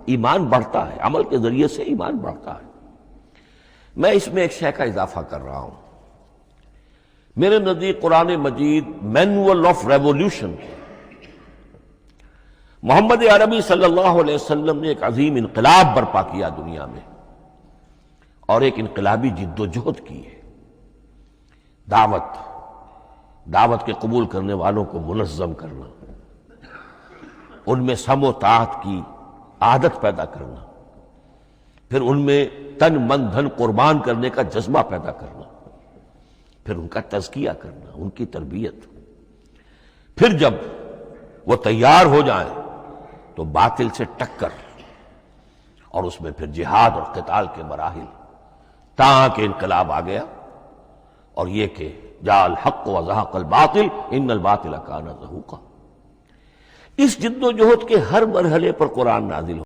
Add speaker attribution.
Speaker 1: ایمان بڑھتا ہے، عمل کے ذریعے سے ایمان بڑھتا ہے۔ میں اس میں ایک شے کا اضافہ کر رہا ہوں۔ میرے نزدیک قرآن مجید مینول آف ریولیوشن، محمد عربی صلی اللہ علیہ وسلم نے ایک عظیم انقلاب برپا کیا دنیا میں، اور ایک انقلابی جد و جہد کی ہے۔ دعوت کے قبول کرنے والوں کو منظم کرنا، ان میں سم و طاعت کی عادت پیدا کرنا، پھر ان میں تن من دھن قربان کرنے کا جذبہ پیدا کرنا، پھر ان کا تزکیہ کرنا، ان کی تربیت، پھر جب وہ تیار ہو جائیں تو باطل سے ٹکر، اور اس میں پھر جہاد اور قتال کے مراحل، تاکہ انقلاب آ گیا، اور یہ کہ جاء الحق وزهق الباطل ان الباطل کان زہوقا۔ اس جد و جہد کے ہر مرحلے پر قرآن نازل ہو